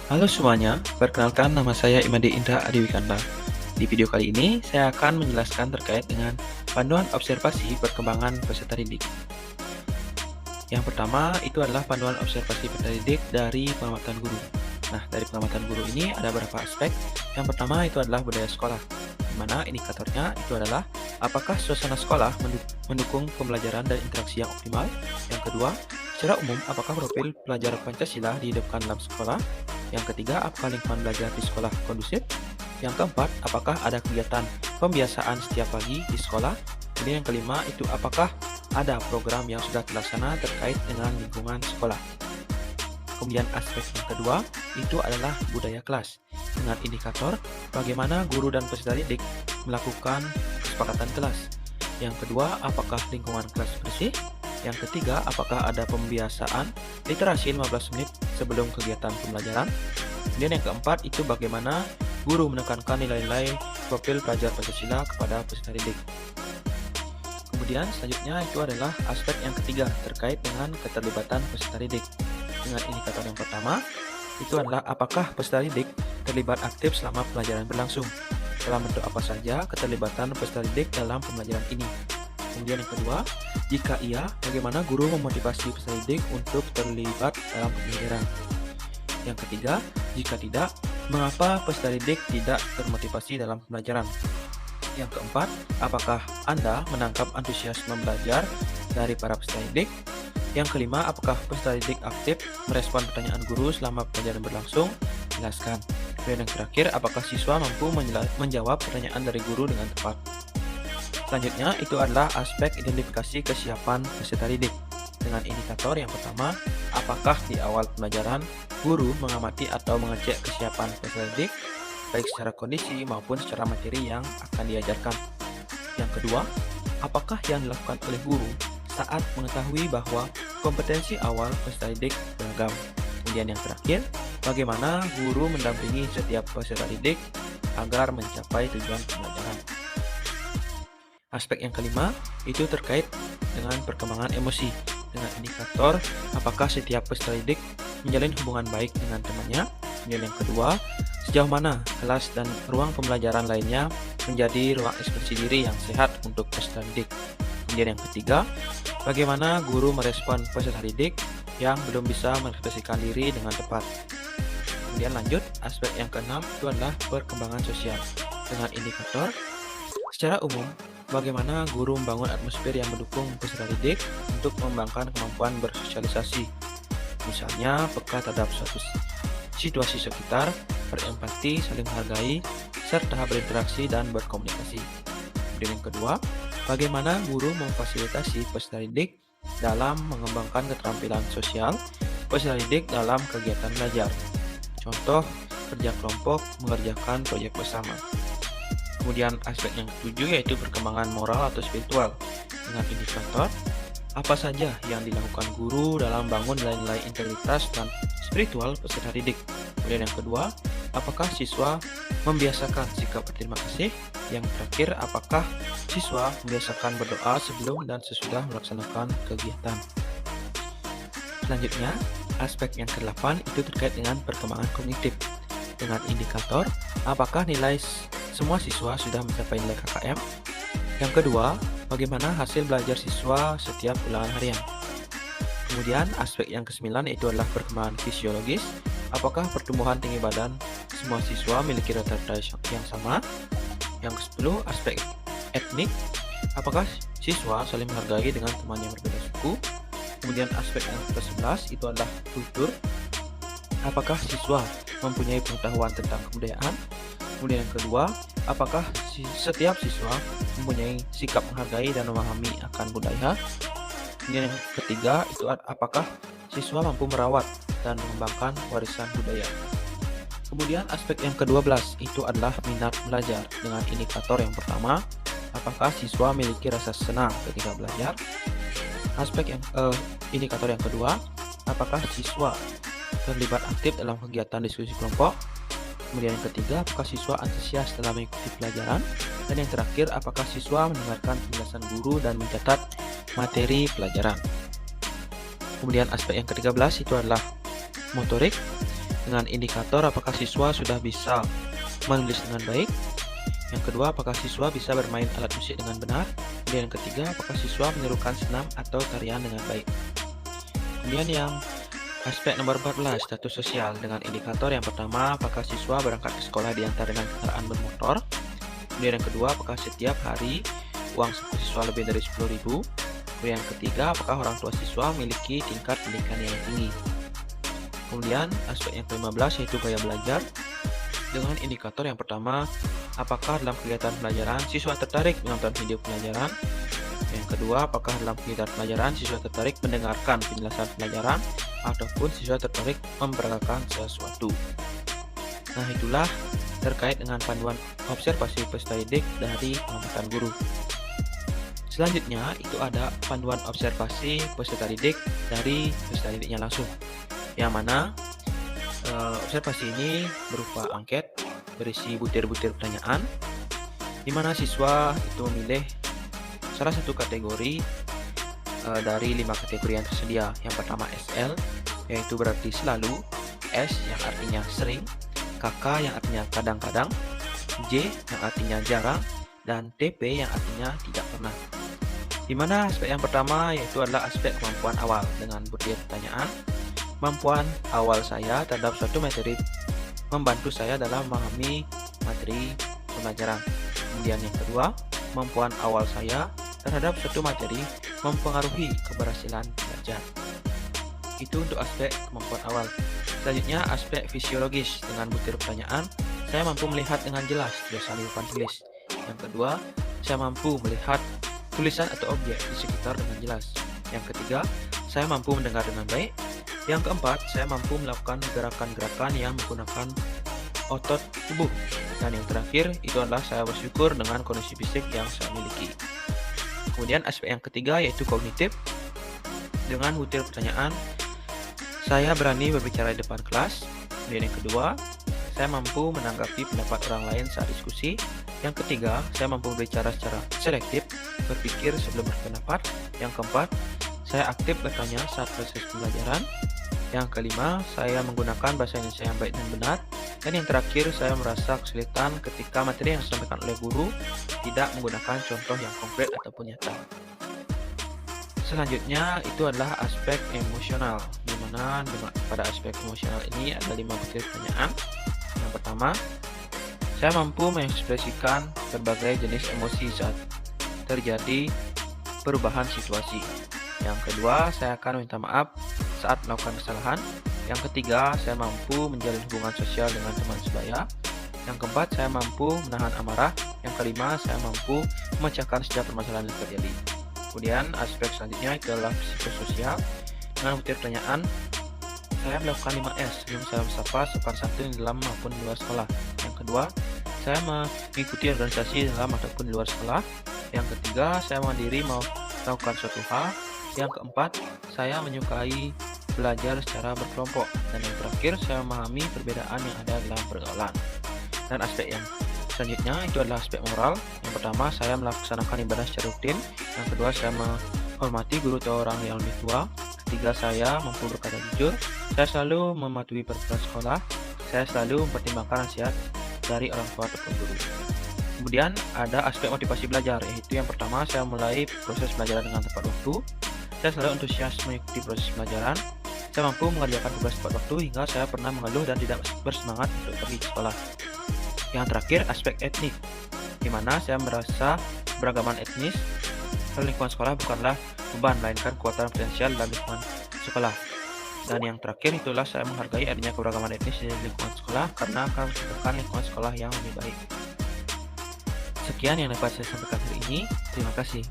Halo semuanya, perkenalkan nama saya Imade Indra Adiwikanta. Di video kali ini, saya akan menjelaskan terkait dengan panduan observasi perkembangan peserta didik. Yang pertama, itu adalah panduan observasi peserta didik dari pengamatan guru. Nah, dari pengamatan guru ini ada beberapa aspek. Yang pertama, itu adalah budaya sekolah, di mana indikatornya itu adalah apakah suasana sekolah mendukung pembelajaran dan interaksi yang optimal. Yang kedua, secara umum, apakah profil pelajar Pancasila dihidupkan dalam sekolah. Yang ketiga, apakah lingkungan belajar di sekolah kondusif? Yang keempat, apakah ada kegiatan pembiasaan setiap pagi di sekolah? Kemudian yang kelima, itu apakah ada program yang sudah terlaksana terkait dengan lingkungan sekolah. Kemudian aspek yang kedua, itu adalah budaya kelas, dengan indikator bagaimana guru dan peserta didik melakukan kesepakatan kelas. Yang kedua, apakah lingkungan kelas bersih? Yang ketiga, apakah ada pembiasaan literasi 15 menit sebelum kegiatan pembelajaran? Kemudian yang keempat, itu bagaimana guru menekankan nilai-nilai profil pelajar Pancasila kepada peserta didik. Kemudian selanjutnya itu adalah aspek yang ketiga terkait dengan keterlibatan peserta didik. Dengan indikator yang pertama, itu adalah apakah peserta didik terlibat aktif selama pelajaran berlangsung. Dalam bentuk apa saja keterlibatan peserta didik dalam pembelajaran ini. Kemudian yang kedua, jika iya, bagaimana guru memotivasi peserta didik untuk terlibat dalam pembelajaran. Yang ketiga, jika tidak, mengapa peserta didik tidak termotivasi dalam pembelajaran. Yang keempat, apakah Anda menangkap antusiasme belajar dari para peserta didik? Yang kelima, apakah peserta didik aktif merespon pertanyaan guru selama pelajaran berlangsung? Jelaskan. Dan yang terakhir, apakah siswa mampu menjawab pertanyaan dari guru dengan tepat? Selanjutnya, itu adalah aspek identifikasi kesiapan peserta didik. Dengan indikator yang pertama, apakah di awal pembelajaran guru mengamati atau mengecek kesiapan peserta didik, baik secara kondisi maupun secara materi yang akan diajarkan. Yang kedua, apakah yang dilakukan oleh guru saat mengetahui bahwa kompetensi awal peserta didik beragam. Kemudian yang terakhir, bagaimana guru mendampingi setiap peserta didik agar mencapai tujuan pembelajaran. Aspek yang kelima, itu terkait dengan perkembangan emosi. Dengan indikator, apakah setiap peserta didik menjalin hubungan baik dengan temannya. Kemudian yang kedua, sejauh mana kelas dan ruang pembelajaran lainnya menjadi ruang ekspresi diri yang sehat untuk peserta didik. Kemudian yang ketiga, bagaimana guru merespon peserta didik yang belum bisa mengekspresikan diri dengan tepat. Kemudian lanjut, aspek yang keenam itu adalah perkembangan sosial. Dengan indikator, secara umum, bagaimana guru membangun atmosfer yang mendukung peserta didik untuk mengembangkan kemampuan bersosialisasi. Misalnya, peka terhadap suatu situasi sekitar, berempati, saling menghargai, serta berinteraksi dan berkomunikasi. Kemudian yang kedua, bagaimana guru memfasilitasi peserta didik dalam mengembangkan keterampilan sosial peserta didik dalam kegiatan belajar. Contoh, kerja kelompok, mengerjakan proyek bersama. Kemudian aspek yang ketujuh yaitu perkembangan moral atau spiritual. Dengan indikator, apa saja yang dilakukan guru dalam bangun nilai-nilai integritas dan spiritual peserta didik. Kemudian yang kedua, apakah siswa membiasakan sikap berterima kasih? Yang terakhir, apakah siswa membiasakan berdoa sebelum dan sesudah melaksanakan kegiatan? Selanjutnya, aspek yang ke-8 itu terkait dengan perkembangan kognitif. Dengan indikator, apakah nilai semua siswa sudah mencapai nilai KKM? Yang kedua, bagaimana hasil belajar siswa setiap ulangan harian? Kemudian aspek yang ke-9 itu adalah perkembangan fisiologis. Apakah pertumbuhan tinggi badan semua siswa memiliki rata-rata yang sama? Yang ke-10, aspek etnik. Apakah siswa saling menghargai dengan teman yang berbeda suku? Kemudian aspek yang ke-11 itu adalah kultur. Apakah siswa mempunyai pengetahuan tentang kebudayaan? Kemudian yang kedua, apakah setiap siswa mempunyai sikap menghargai dan memahami akan budaya? Kemudian yang ketiga, itu apakah siswa mampu merawat dan mengembangkan warisan budaya. Kemudian aspek yang ke-12 itu adalah minat belajar. Dengan indikator yang pertama, apakah siswa memiliki rasa senang ketika belajar? Indikator yang kedua, apakah siswa terlibat aktif dalam kegiatan diskusi kelompok? Kemudian yang ketiga, apakah siswa antusias dalam mengikuti pelajaran? Dan yang terakhir, apakah siswa mendengarkan penjelasan guru dan mencatat materi pelajaran? Kemudian aspek yang ke-13 itu adalah motorik. dengan indikator apakah siswa sudah bisa menulis dengan baik. Yang kedua, apakah siswa bisa bermain alat musik dengan benar. Kemudian yang ketiga, apakah siswa menirukan senam atau tarian dengan baik. Kemudian yang aspek nomor 14, status sosial dengan indikator yang pertama, apakah siswa berangkat ke sekolah diantar dengan kendaraan bermotor. Kemudian yang kedua, apakah setiap hari uang saku siswa lebih dari 10.000. Kemudian yang ketiga, apakah orang tua siswa memiliki tingkat pendidikan yang tinggi. Kemudian aspek yang ke-15 yaitu gaya belajar dengan indikator yang pertama, apakah dalam kegiatan pelajaran siswa tertarik menonton video pelajaran. Yang kedua, apakah dalam kegiatan pelajaran siswa tertarik mendengarkan penjelasan pelajaran ataupun siswa tertarik memperagakan sesuatu. Nah, itulah terkait dengan panduan observasi peserta didik dari pengamatan guru. Selanjutnya itu ada panduan observasi peserta didik dari peserta didiknya langsung, yang mana observasi ini berupa angket berisi butir-butir pertanyaan, di mana siswa itu memilih salah satu kategori dari 5 kategori yang tersedia. Yang pertama SL, yaitu berarti selalu, S yang artinya sering, KK yang artinya kadang-kadang, J yang artinya jarang, dan TP yang artinya tidak pernah. Di mana aspek yang pertama yaitu adalah aspek kemampuan awal dengan butir pertanyaan. Kemampuan awal saya terhadap suatu materi membantu saya dalam memahami materi pembelajaran. Kemudian yang kedua, kemampuan awal saya terhadap suatu materi mempengaruhi keberhasilan belajar. Itu untuk aspek kemampuan awal. Selanjutnya aspek fisiologis dengan butir pertanyaan. Saya mampu melihat dengan jelas tulisan di papan tulis. Yang kedua, saya mampu melihat tulisan atau objek di sekitar dengan jelas. Yang ketiga, saya mampu mendengar dengan baik. Yang keempat, saya mampu melakukan gerakan-gerakan yang menggunakan otot tubuh. Dan yang terakhir, itu adalah saya bersyukur dengan kondisi fisik yang saya miliki. Kemudian aspek yang ketiga yaitu kognitif. Dengan butir pertanyaan, saya berani berbicara di depan kelas. Kemudian yang kedua, saya mampu menanggapi pendapat orang lain saat diskusi. Yang ketiga, saya mampu berbicara secara selektif, berpikir sebelum berpendapat. Yang keempat, saya aktif bertanya saat proses pembelajaran. Yang kelima, saya menggunakan bahasa Indonesia yang baik dan benar. Dan yang terakhir, saya merasa kesulitan ketika materi yang disampaikan oleh guru tidak menggunakan contoh yang konkret ataupun nyata. Selanjutnya, itu adalah aspek emosional, di mana pada aspek emosional ini ada 5 butir pertanyaan. Yang pertama, saya mampu mengekspresikan berbagai jenis emosi saat terjadi perubahan situasi. Yang kedua, saya akan minta maaf saat melakukan kesalahan. Yang ketiga, saya mampu menjalin hubungan sosial dengan teman sebaya. Yang keempat, saya mampu menahan amarah. Yang kelima, saya mampu memecahkan setiap permasalahan yang terjadi. Kemudian, aspek selanjutnya itu adalah psikososial. Dengan butir pertanyaan, saya melakukan 5S sebelum saya bersapa sopan santun di dalam maupun di luar sekolah. Yang kedua, saya mengikuti organisasi dalam ataupun di luar sekolah. Yang ketiga, saya mandiri mau melakukan suatu hal. Yang keempat, saya menyukai belajar secara berkelompok. Dan yang terakhir, saya memahami perbedaan yang ada dalam pergaulan. Dan aspek yang selanjutnya itu adalah aspek moral. Yang pertama, saya melaksanakan ibadah secara rutin. Yang kedua, saya menghormati guru atau orang yang lebih tua. Ketiga, saya mampu berkata jujur. Saya selalu mematuhi peraturan sekolah. Saya selalu mempertimbangkan nasihat dari orang tua ataupun guru. Kemudian ada aspek motivasi belajar, yaitu yang pertama, saya mulai proses belajar dengan tepat waktu. Saya selalu antusias mengikuti proses pelajaran. Saya mampu mengerjakan tugas tepat waktu hingga saya pernah mengeluh dan tidak bersemangat untuk pergi ke sekolah. Yang terakhir, aspek etnik, di mana saya merasa beragaman etnis dalam lingkungan sekolah bukanlah beban, melainkan kekuatan potensial dalam lingkungan sekolah. Dan yang terakhir itulah saya menghargai adanya keberagaman etnis di lingkungan sekolah karena akan menciptakan lingkungan sekolah yang lebih baik. Sekian yang dapat saya sampaikan hari ini. Terima kasih.